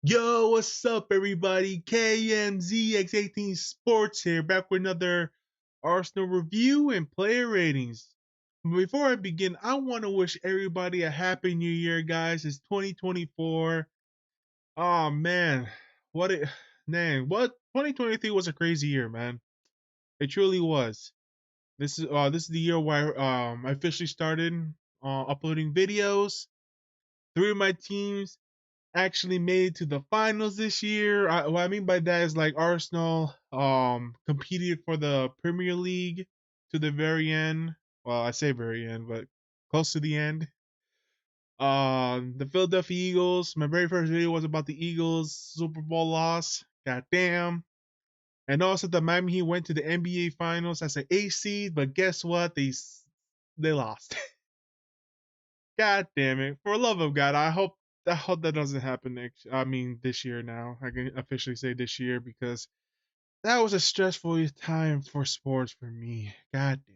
Yo, what's up, everybody? KMZX18 Sports here, back with another Arsenal review and player ratings. Before I begin, I want to wish everybody a happy new year, guys. It's 2024. Oh man, what it what 2023 was a crazy year, man. It truly was. This is the year where I officially started uploading videos. Three of my teams actually made it to the finals this year. What I mean by that is like Arsenal competed for the Premier League to the very end. Well, I say very end, but close to the end. The Philadelphia Eagles. My very first video was about the Eagles Super Bowl loss. Goddamn. And also the Miami Heat went to the NBA Finals as an A seed, but guess what? They lost. God damn it! For the love of God, I hope that doesn't happen this year. Now I can officially say this year because that was a stressful time for sports for me. God damn.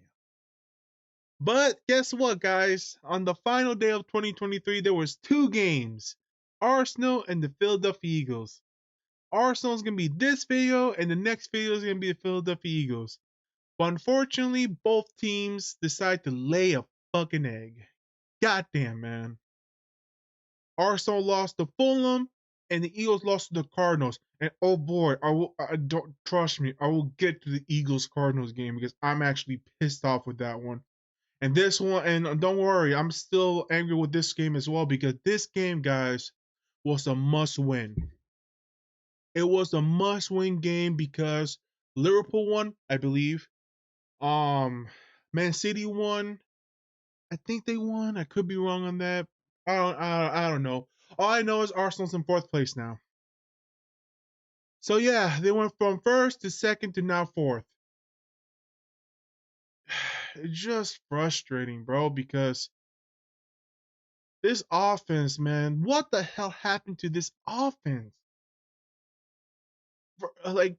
But guess what, guys? On the final day of 2023, there was two games: Arsenal and the Philadelphia Eagles. Arsenal's gonna be this video, and the next video is gonna be the Philadelphia Eagles. But unfortunately, both teams decide to lay a fucking egg. Goddamn, man. Arsenal lost to Fulham, and the Eagles lost to the Cardinals. And oh boy, I don't trust me. I will get to the Eagles Cardinals game because I'm actually pissed off with that one. And this one, and don't worry, I'm still angry with this game as well because this game, guys, was a must win. It was a must win game because Liverpool won, I believe. Man City won. I think they won. I could be wrong on that. I don't know. All I know is Arsenal's in fourth place now. So yeah, they went from first to second to now fourth. It's just frustrating, bro, because this offense, man, what the hell happened to this offense? Like,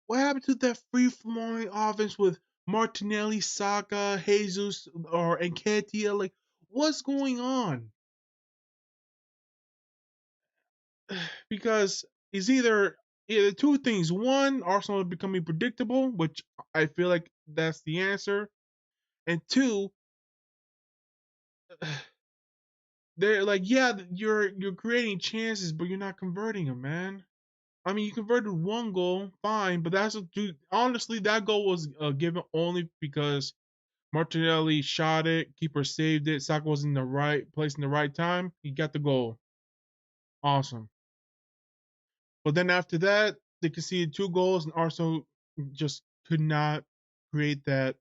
what happened to that free flowing offense with Martinelli, Saka, Jesus, or Nketiah? Like, what's going on? Because it's either two things. One, Arsenal is becoming predictable, which I feel like that's the answer. And two, they're like, yeah, you're creating chances, but you're not converting them, man. I mean, you converted one goal, fine, but dude. Honestly, that goal was given only because Martinelli shot it, keeper saved it, Saka was in the right place in the right time. He got the goal. Awesome. But then after that, they conceded two goals, and Arsenal just could not create that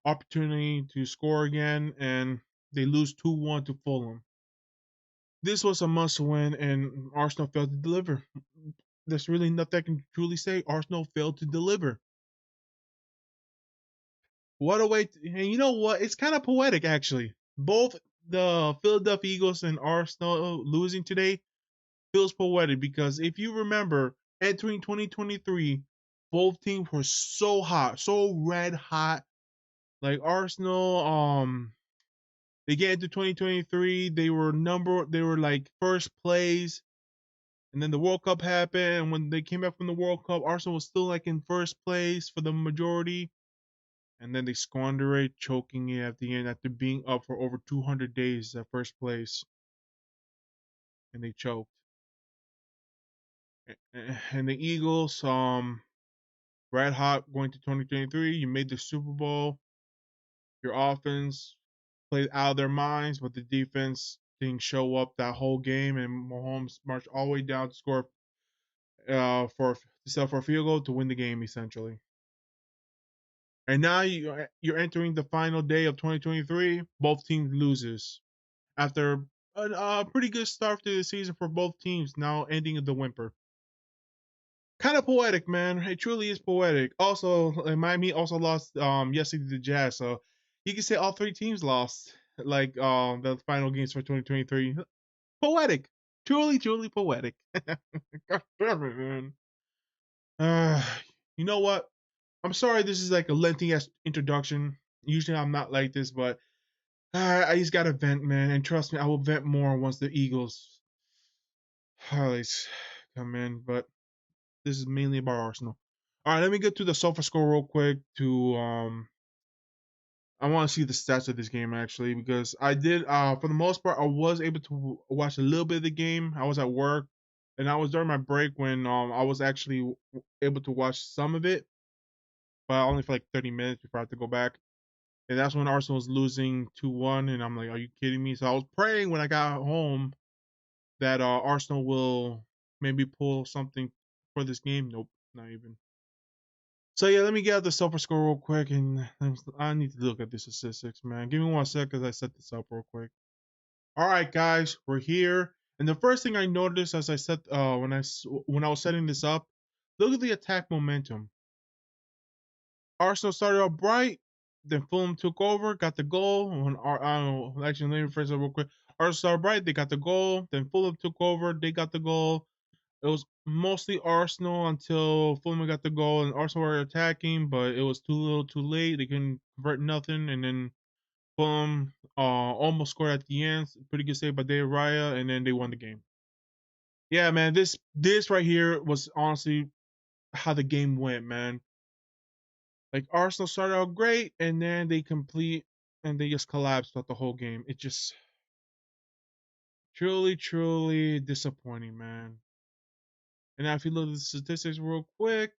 opportunity to score again, and they lose 2-1 to Fulham. This was a must win, and Arsenal failed to deliver. There's really nothing I can truly say. Arsenal failed to deliver. What a way! And you know what? It's kind of poetic, actually. Both the Philadelphia Eagles and Arsenal losing today feels poetic because if you remember, entering 2023, both teams were so hot, so red hot. Like Arsenal, they get into 2023, they were like first place, and then the World Cup happened, and when they came back from the World Cup, Arsenal was still like in first place for the majority, and then they squander it, choking it at the end after being up for over 200 days at first place, and they choked. And the Eagles, red hot going to 2023. You made the Super Bowl. Your offense played out of their minds, but the defense didn't show up that whole game, and Mahomes marched all the way down to score for to settle for a field goal to win the game essentially. And now you're entering the final day of 2023. Both teams loses after a pretty good start to the season for both teams. Now ending the whimper. Kind of poetic, man. It truly is poetic. Also, Miami also lost yesterday to the Jazz, so you can say all three teams lost like the final games for 2023. Poetic, truly poetic. God damn it, man. Uh, you know what? I'm sorry this is like a lengthy ass introduction. Usually I'm not like this, but I just gotta vent, man. And trust me, I will vent more once the Eagles. come in, but this is mainly about Arsenal. All right, let me get to the sofa score real quick. I want to see the stats of this game actually because I did for the most part I was able to watch a little bit of the game. I was at work, and I was during my break when I was actually able to watch some of it, but only for like 30 minutes before I had to go back. And that's when Arsenal was losing 2-1, and I'm like, are you kidding me? So I was praying when I got home that Arsenal will maybe pull something for this game. Nope, not even. So yeah, let me get out the sofa score real quick, and I need to look at the statistics, man. Give me 1 sec as I set this up real quick. All right, guys, we're here, and the first thing I noticed as I set when I was setting this up, look at the attack momentum. Arsenal started out bright, then Fulham took over, got the goal. I don't know, actually, let me phrase it real quick. Arsenal started bright, they got the goal, then Fulham took over, they got the goal. It was mostly Arsenal until Fulham got the goal, and Arsenal were attacking, but it was too little, too late. They couldn't convert nothing, and then Fulham almost scored at the end. Pretty good save by David Raya, and then they won the game. Yeah, man, this right here was honestly how the game went, man. Like Arsenal started out great, and then they just collapsed throughout the whole game. It just truly, truly disappointing, man. And now if you look at the statistics real quick,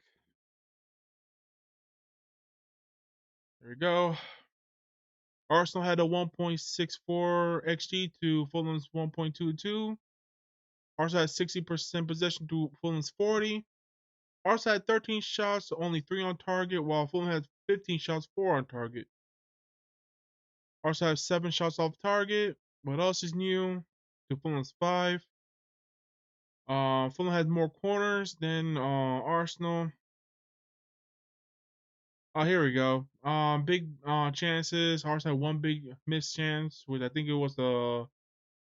there we go. Arsenal had a 1.64 xG to Fulham's 1.22. Arsenal had 60% possession to Fulham's 40. Arsenal had 13 shots, only 3 on target, while Fulham had 15 shots, 4 on target. Arsenal had 7 shots off target. What else is new? To Fulham's 5. Fulham had more corners than Arsenal. Oh, here we go. Big chances. Arsenal had one big missed chance, which I think it was the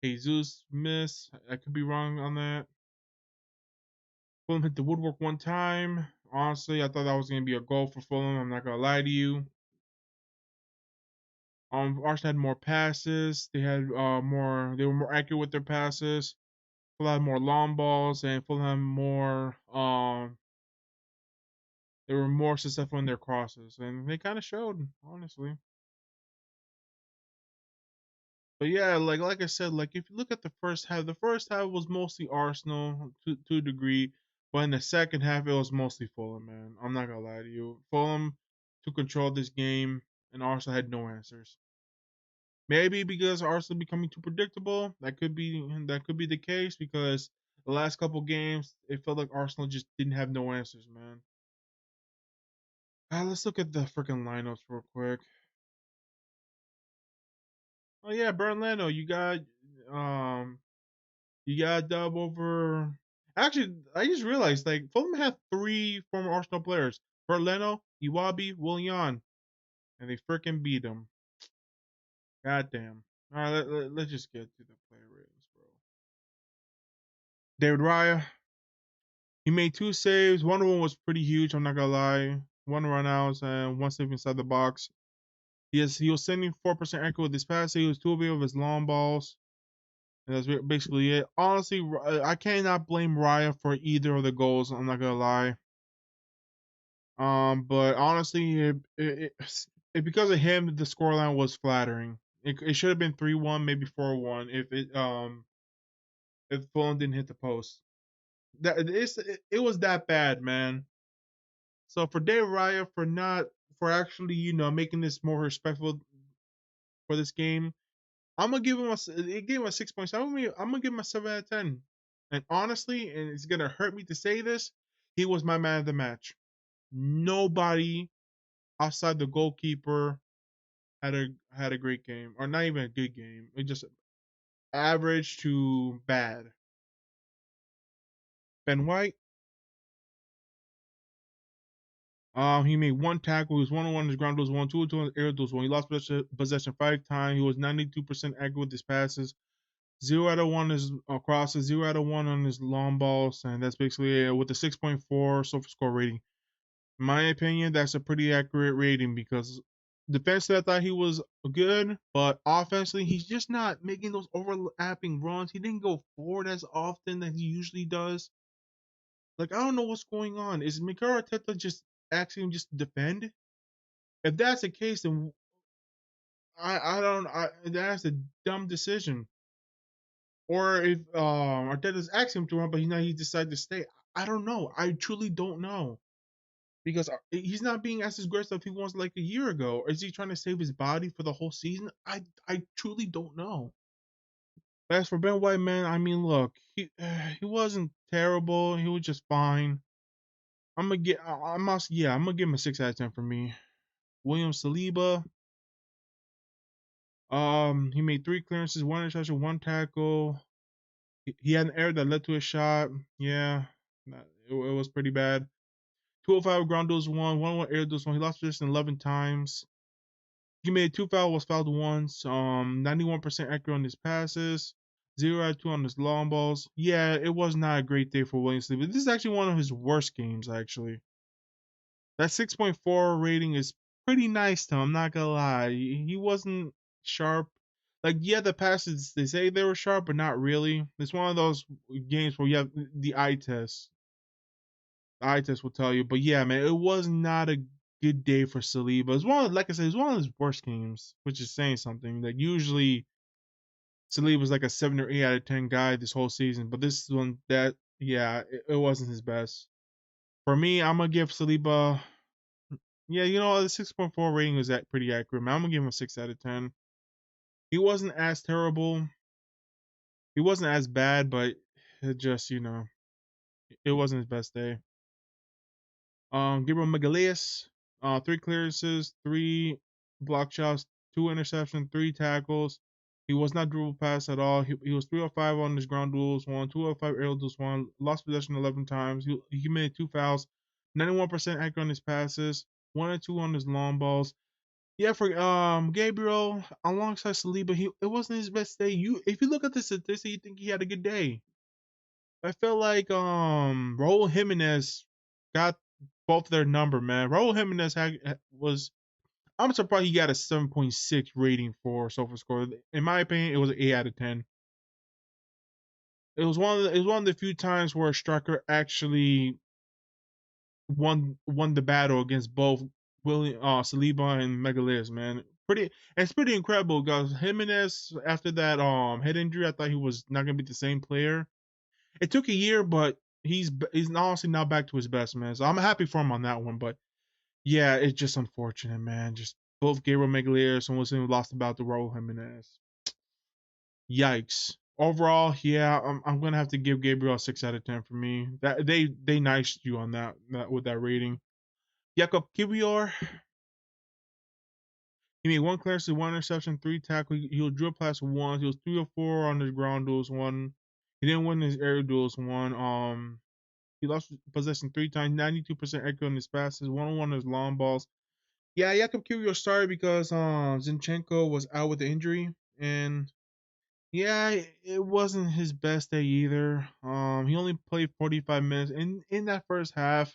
Jesus miss. I could be wrong on that. Fulham hit the woodwork one time. Honestly, I thought that was gonna be a goal for Fulham. I'm not gonna lie to you. Arsenal had more passes. They had more. They were more accurate with their passes. Fulham had more long balls, and Fulham had more. They were more successful in their crosses, and they kind of showed, honestly. But yeah, like I said, like if you look at the first half was mostly Arsenal to a degree, but in the second half it was mostly Fulham, man. I'm not gonna lie to you. Fulham took control of this game, and Arsenal had no answers. Maybe because Arsenal becoming too predictable. That could be the case because the last couple games it felt like Arsenal just didn't have no answers, man. Let's look at the freaking lineups real quick. Oh yeah, Berlano, you got a dub over. Actually, I just realized like Fulham had 3 former Arsenal players: Berlano, Iwabi, Willian, and they freaking beat them. Goddamn. All right, let's just get to the player ratings, bro. David Raya, he made 2 saves. One of them was pretty huge. I'm not gonna lie. One run outs and one save inside the box. He was sending 4% accurate with his pass. He was 2 of his long balls. And that's basically it. Honestly, I cannot blame Raya for either of the goals. I'm not gonna lie. But honestly, because of him, the scoreline was flattering. It should have been 3-1, maybe 4-1 if Fulham didn't hit the post. It was that bad, man. So for Dave Raya for actually making this more respectful for this game, I'm gonna give him it gave him a 6.7. I'm gonna give him a 7 out of 10. And honestly, and it's gonna hurt me to say this, he was my man of the match. Nobody outside the goalkeeper had a great game, or not even a good game. It just average to bad. Ben White, he made 1 tackle. He was 1-on-1 on his ground duels, 1-2-2 on his air duels. When he lost possession 5 times, he was 92% accurate with his passes. 0 out of 1 on his crosses, 0 out of 1 on his long balls, and that's basically it with a 6.4 sofa score rating. In my opinion, that's a pretty accurate rating because defensively I thought he was good, but offensively he's just not making those overlapping runs. He didn't go forward as often as he usually does. Like I don't know what's going on. Is Mikel Arteta just asking him just to defend? If that's the case, then I don't that's a dumb decision. Or if Arteta's asking him to run, but he decided to stay. I don't know. I truly don't know because he's not being as aggressive as he was like a year ago. Or is he trying to save his body for the whole season? I truly don't know. As for Ben White, man, I mean, look, he wasn't terrible. He was just fine. I'm gonna get. I'm also, yeah, I'm gonna give him a 6 out of 10 for me. William Saliba, he made 3 clearances, 1 interception, 1 tackle. He had an error that led to a shot. Yeah, it was pretty bad. 205 ground duels won, 101 air duels won. He lost position 11 times. He made 2 fouls, was fouled once. 91% accurate on his passes. 0 out of 2 on his long balls. Yeah, it was not a great day for Williams. But this is actually one of his worst games, actually. That 6.4 rating is pretty nice to him, I'm not gonna lie. He wasn't sharp. Like, yeah, the passes, they say they were sharp, but not really. It's one of those games where you have the eye test. The eye test will tell you. But yeah, man, it was not a good day for Saliba. It's one of, like I said, it's one of his worst games, which is saying something. Like usually Saliba was like a 7 or 8 out of 10 guy this whole season, but this one that yeah, it wasn't his best. For me, I'm gonna give Saliba. Yeah, the 6.4 rating was that pretty accurate. Man. I'm gonna give him a 6 out of 10. He wasn't as terrible. He wasn't as bad, but it just it wasn't his best day. Gabriel Magalhaes, 3 clearances, 3 block shots, 2 interceptions, 3 tackles. He was not dribble pass at all. He was 305 on his ground duels, 205 aerial duels, lost possession 11 times. He made 2 fouls, 91% accurate on his passes, 1 or 2 on his long balls. Yeah, for Gabriel alongside Saliba, it wasn't his best day. If you look at the statistics, you think he had a good day. I felt like Raul Jimenez got both their number, man. Raul Jimenez was I'm surprised he got a 7.6 rating for SofaScore. In my opinion, it was an 8 out of 10. It was one of the few times where a striker actually won the battle against both William Saliba and Magalhaes, man. It's pretty incredible because Jimenez after that head injury, I thought he was not gonna be the same player. It took a year, but he's honestly now back to his best, man. So I'm happy for him on that one. But yeah, it's just unfortunate, man. Just both Gabriel Magalhaes and Wilson lost about the Raul Jimenez. Yikes. Overall, yeah, I'm gonna have to give Gabriel a 6 out of 10 for me. That they niced you on that with that rating. Jakob Kiwior, he made 1 clearance, 1 interception, 3 tackles. He was drill past one. He was 3 or 4 on his ground duels. One. He didn't win his air duels. One. He lost possession 3 times. 92% accurate on his passes. 1 on his long balls. Yeah, Jakob Kiwior started because Zinchenko was out with the injury, and yeah, it wasn't his best day either. He only played 45 minutes. In that first half,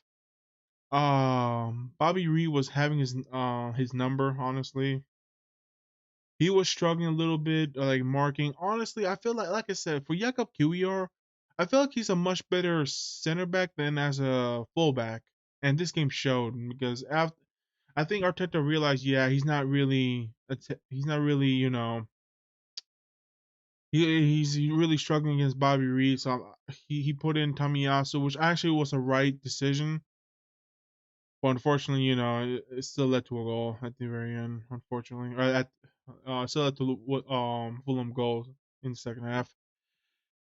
Bobby Reid was having his number. Honestly, he was struggling a little bit, like marking. Honestly, I feel like I said, for Jakob Kiwior, I feel like he's a much better center back than as a fullback, and this game showed because after I think Arteta realized, yeah, he's not really, he's really struggling against Bobby Reid, so he put in Tamiyasu, which actually was a right decision. But unfortunately, it still led to a goal at the very end. Unfortunately, or it still led to Fulham goal in the second half.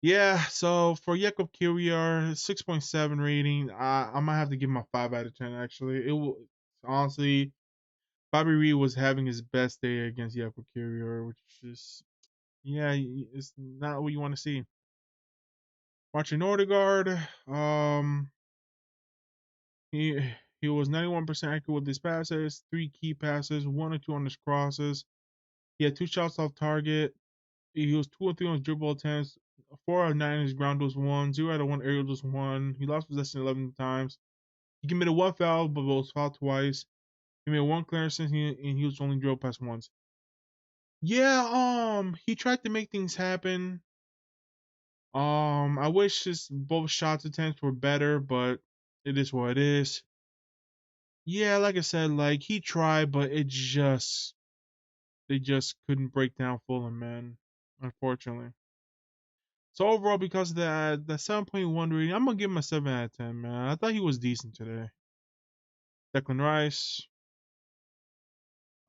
Yeah, so for Jakob Kiwior, 6.7 rating. I might have to give him a 5 out of 10. Actually, honestly, Bobby Reid was having his best day against Jakob Kiwior, which is yeah, it's not what you want to see. Martin Odegaard, he he was 91% accurate with his passes, 3 key passes, 1 or 2 on his crosses. He had 2 shots off target. He was 2 or 3 on his dribble attempts. 4 out of 9 on his ground was one. 0 out of 1 aerial was one. He lost possession 11 times. He committed 1 foul, but was fouled twice. He made 1 clearance and he was only drilled past once. Yeah, he tried to make things happen. I wish his both shots attempts were better, but it is what it is. Yeah, like I said, like he tried, but they just couldn't break down Fulham, man. Unfortunately. So overall, because of that 7.1 rating, I'm gonna give him a 7 out of 10, man. I thought he was decent today. Declan Rice,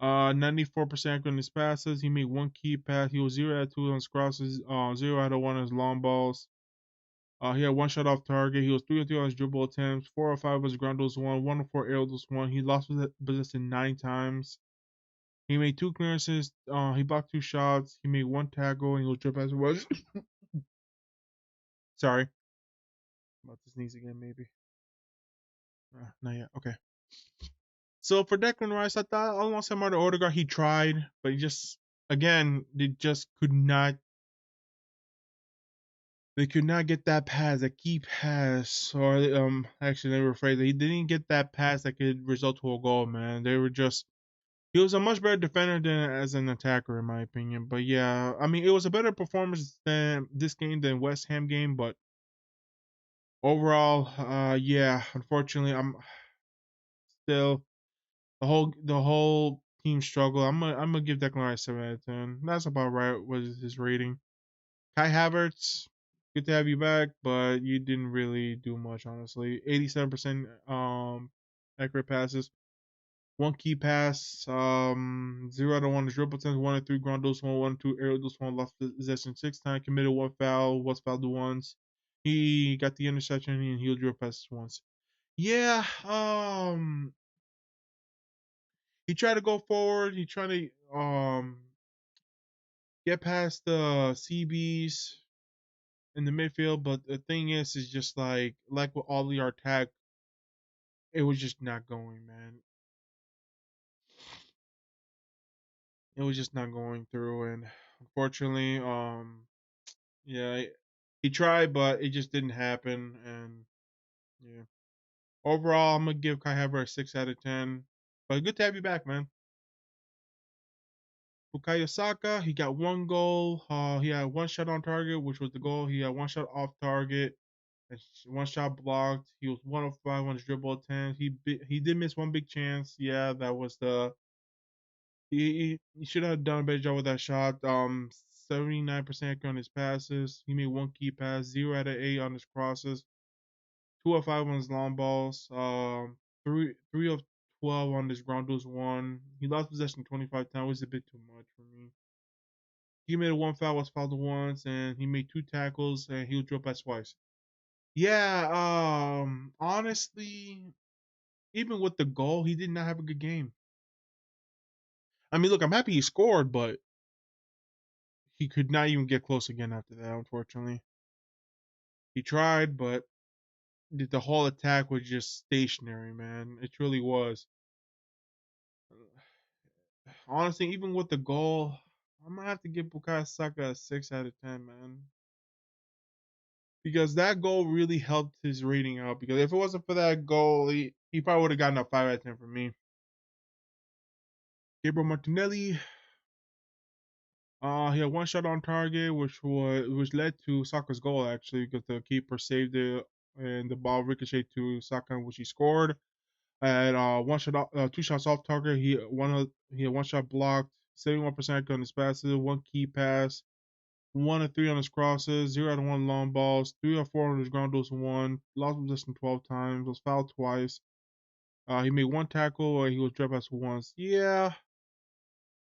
94% on his passes. He made one key pass. He was 0 out of 2 on his crosses. 0 out of 1 on his long balls. He had one shot off target. He was 3 of 3 on his dribble attempts. 4 of 5 was ground duels won. 1 of 4 aerial duels won. He lost possession 9 times. He made 2 clearances. He blocked 2 shots. He made 1 tackle, and he was tripped as it was. Sorry about to sneeze again, maybe. Not yet. Okay. So for Declan Rice, I thought alongside Martin Odegaard, he tried, but he just again they just could not. They could not get that pass, that key pass, or actually they were afraid they didn't get that pass that could result to a goal. Man, they were just. He was a much better defender than as an attacker, in my opinion. But yeah, I mean, it was a better performance than this game than West Ham game. But overall, yeah, unfortunately, I'm still the whole team struggle. I'm gonna give Declan Rice 7 out of 10. That's about right. Was his rating? Kai Havertz, good to have you back, but you didn't really do much, honestly. 87% accurate passes, one key pass, 0 out of 1 is dribble attempts, 1 of 3 ground duels, 1 of 2 aerial duels, lost possession 6 times, committed 1 foul, was fouled once. He got the interception and he'll dribble passes once. Yeah, he tried to go forward. He tried to get past the CBs in the midfield, but the thing is just like with all the attack, it was just not going, man. It was just not going through, and unfortunately, yeah, he tried, but it just didn't happen, and yeah. Overall, I'm gonna give Kai Havertz a 6 out of 10. But good to have you back, man. Bukayo Saka, he got 1 goal. He had 1 shot on target, which was the goal. He had 1 shot off target, and 1 shot blocked. He was 1 of 5 on his dribble attempts. He did miss one big chance. Yeah, that was the he should have done a better job with that shot. 79% on his passes. He made one key pass, 0 out of 8 on his crosses, 2 of 5 on his long balls. Three of 12 on his ground duels won. He lost possession 25 times, which is a bit too much for me. He made 1 foul, was fouled once, and he made 2 tackles, and he was dropped by twice. Yeah, honestly, even with the goal, he did not have a good game. I mean, look, I'm happy he scored, but he could not even get close again after that, unfortunately. He tried, but the whole attack was just stationary, man. It truly was. Honestly, even with the goal, I'm gonna have to give Bukayo Saka a 6 out of 10, man. Because that goal really helped his rating out. Because if it wasn't for that goal, he probably would have gotten a 5 out of 10 from me. Gabriel Martinelli, he had 1 shot on target, which led to Saka's goal actually, because the keeper saved it and the ball ricocheted to Saka, which he scored. Had 1 shot, 2 shots off target. He had 1 shot blocked, 71% on his passes, 1 key pass, 1 of 3 on his crosses, 0 out of 1 long balls, 3 of 4 on his ground duels won, lost possession 12 times, was fouled twice. He made 1 tackle, or he was dropped as once. Yeah.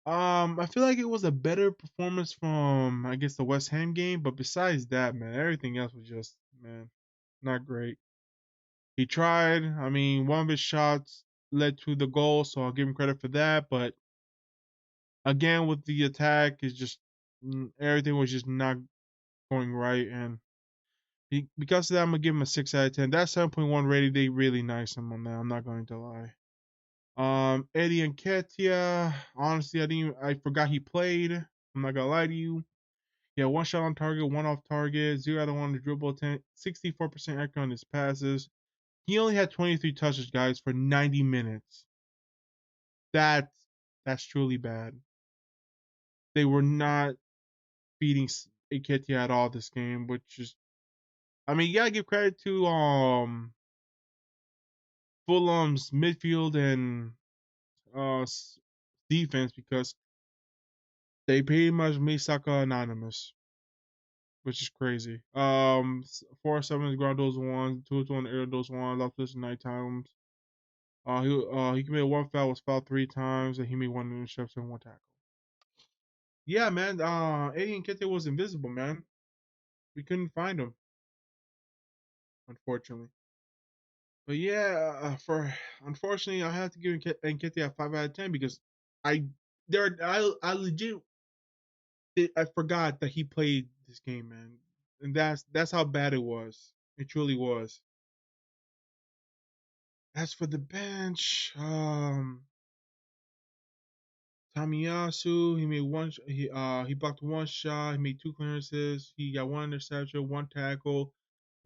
I feel like it was a better performance from I guess the West Ham game, but besides that, man, everything else was just man, not great. He tried. I mean, one of his shots led to the goal, so I'll give him credit for that. But again, with the attack, it's just everything was just not going right, and because of that, I'm gonna give him a 6 out of 10. That 7.1 rating, they really nice him on that. I'm not going to lie. Eddie and Ketia, honestly, I forgot he played. I'm not gonna lie to you. Yeah, 1 shot on target, 1 off target, 0 out of 1 to dribble attempt, 64% accurate on his passes. He only had 23 touches, guys, for 90 minutes. That's that's truly bad. They were not feeding Nketiah at all this game, which is, I mean, you gotta give credit to Fulham's midfield and defense because they pretty much made Saka anonymous, which is crazy. 4-7 ground those ones, 2-1 air those one, lost position 9 times. He committed one foul, was fouled 3 times, and he made one interception, one tackle. Yeah, man. Eddie Nketiah was invisible, man. We couldn't find him, unfortunately. But yeah, for unfortunately, I have to give Nketiah a 5 out of 10 because I I legit I forgot that he played this game, man, and that's how bad it was. It truly was. As for the bench, Tamiyasu, he made he blocked one shot, he made two clearances, he got one interception, one tackle,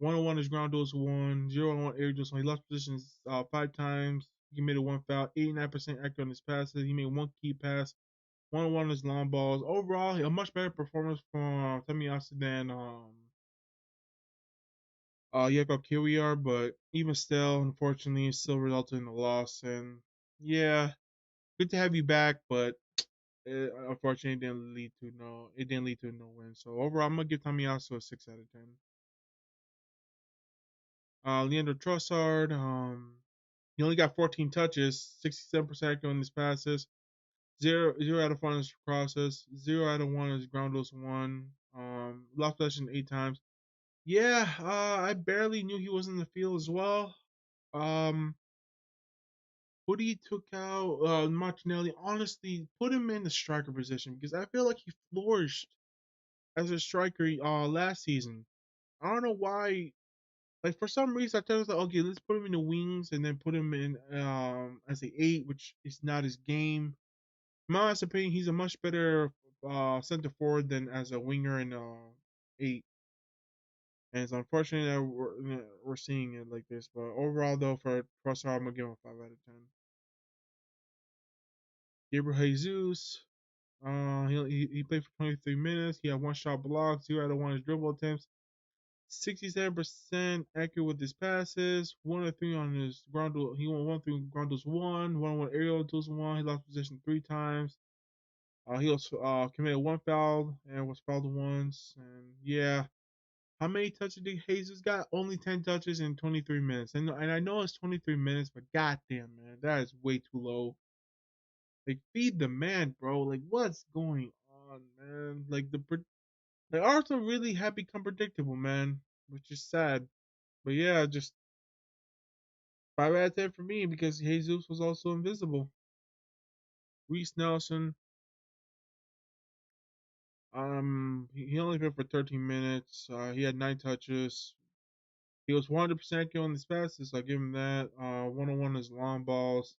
1-on-1 is ground duels one, 0-on-1 air duels one. He lost positions 5 times. He made a one foul, 89% accurate on his passes. He made one key pass, 1-on-1 is long balls. Overall, a much better performance from Tamiyasu than Jakob Kiwior, but even still, unfortunately, it still resulted in a loss. And yeah, good to have you back, but unfortunately, it didn't lead to no win. So overall, I'm gonna give Tomiyasu a 6 out of 10. Leandro Trossard, he only got 14 touches, 67% on his passes, zero out of 1 on his crosses, 0 out of 1 on his ground duels one, lost possession 8 times. Yeah, I barely knew he was in the field as well. Um, Woody took out Martinelli. Honestly, put him in the striker position because I feel like he flourished as a striker last season. I don't know why. Like for some reason, I thought it was like, okay, let's put him in the wings and then put him in as a 8, which is not his game. In my honest opinion, he's a much better center forward than as a winger and 8. And it's unfortunate that we're seeing it like this. But overall, though, for Trossard, I'm gonna give him a 5 out of 10. Gabriel Jesus, he played for 23 minutes. He had one shot blocked, 0 out of 1 his dribble attempts, 67% accurate with his passes, 1 of 3 on his ground. He won 1 through ground duels one, 1-on-1 aerial duels one. He lost possession 3 times. He was committed one foul and was fouled once. And yeah, how many touches did Jesus got? Only 10 touches in 23 minutes. And I know it's 23 minutes, but goddamn, man, that is way too low. Like, feed the man, bro. Like, what's going on, man? Like Arsenal really have become predictable, man, which is sad. But yeah, just 5 out of 10 for me because Jesus was also invisible. Reese Nelson, he only played for 13 minutes. He had 9 touches. He was 100% on his passes, so I give him that. 1-on-1 is long balls.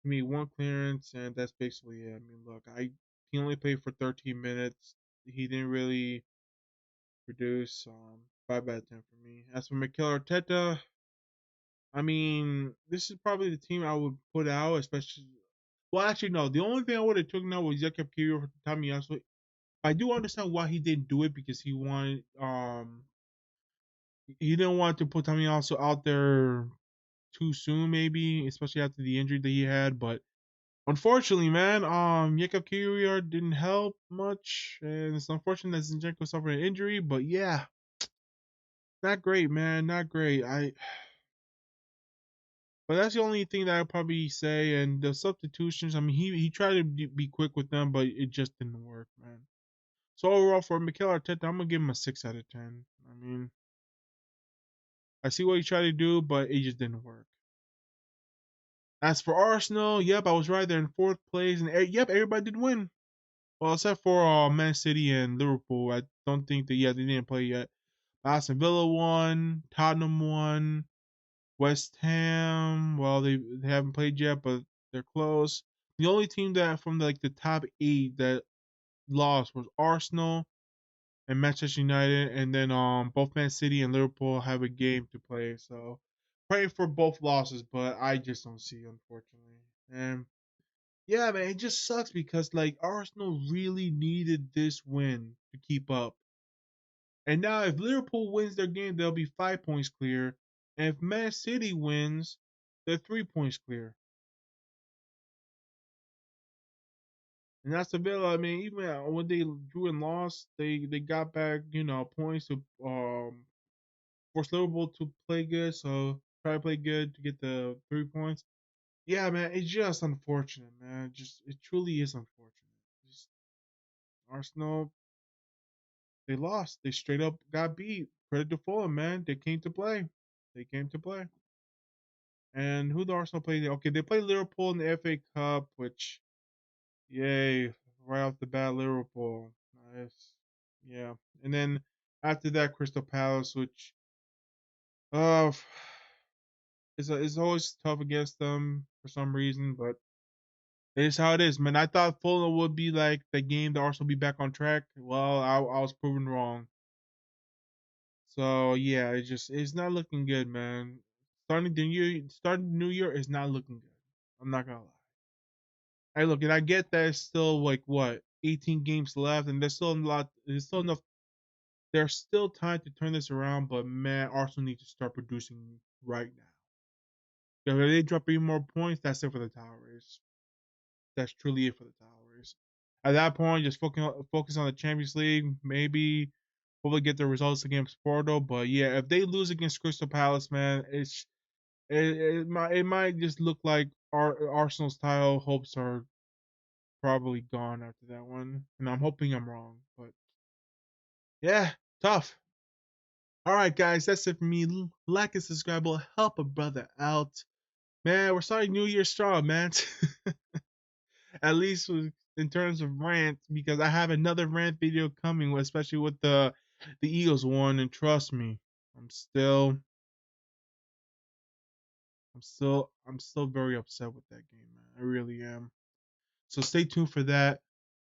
He made one clearance, and that's basically it. I mean, look, he only played for 13 minutes. He didn't really produce. 5 out of 10 for me. As for Mikel Arteta, I mean, this is probably the team I would put out, especially. Well, actually, no. The only thing I would have taken out was Jakob Kiwior for Tomiyasu. I do understand why he didn't do it because he didn't want to put Tomiyasu out there too soon, maybe, especially after the injury that he had. But unfortunately, man, Jakob Kiwior didn't help much, and it's unfortunate that Zinchenko suffered an injury. But yeah, not great, man, not great. But that's the only thing that I'd probably say. And the substitutions, I mean, he tried to be quick with them, but it just didn't work, man. So overall, for Mikel Arteta, I'm gonna give him a 6 out of 10. I mean, I see what he tried to do, but it just didn't work. As for Arsenal, yep, I was right there in fourth place, and yep, everybody did win. Well, except for Man City and Liverpool. I don't think that they didn't play yet. Aston Villa won, Tottenham won, West Ham. Well, they haven't played yet, but they're close. The only team that from like the top 8 that lost was Arsenal and Manchester United, and then both Man City and Liverpool have a game to play. So praying for both losses, but I just don't see, unfortunately. And yeah, man, it just sucks because like Arsenal really needed this win to keep up. And now if Liverpool wins their game, they'll be 5 points clear. And if Man City wins, they're 3 points clear. And that's the Villa. I mean, even when they drew and lost, they got back, points to force Liverpool to play good. So try to play good to get the 3 points. Yeah, man, it's just unfortunate, man. Just it truly is unfortunate. Just Arsenal, they lost. They straight up got beat. Credit to Fulham, man. They came to play. They came to play. And who the Arsenal play? Okay, they play Liverpool in the FA Cup, which yay, right off the bat, Liverpool. Nice. Yeah. And then after that, Crystal Palace, which uh is always tough against them for some reason, but it is how it is, man. I thought Fulham would be like the game that Arsenal be back on track. Well, I was proven wrong. So yeah, it's not looking good, man. Starting the new year is not looking good. I'm not gonna lie. Hey, look, and I get that it's still like what 18 games left, and there's still a lot. There's still enough. There's still time to turn this around, but man, Arsenal need to start producing right now. If they drop 3 more points, that's it for the title race. That's truly it for the title race. At that point, just focus on the Champions League. Maybe hopefully get the results against Porto. But yeah, if they lose against Crystal Palace, man, it might just look like Arsenal's title hopes are probably gone after that one. And I'm hoping I'm wrong. But yeah, tough. All right, guys, that's it for me. Like and subscribe will help a brother out. Man, we're starting New Year strong, man. At least in terms of rant, because I have another rant video coming, especially with the Eagles one. And trust me, I'm still, I'm still very upset with that game, man. I really am. So stay tuned for that.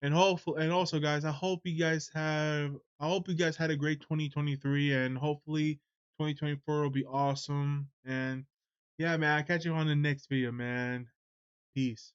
And hopefully, and also, guys, I hope you guys had a great 2023, and hopefully 2024 will be awesome. And yeah, man, I'll catch you on the next video, man. Peace.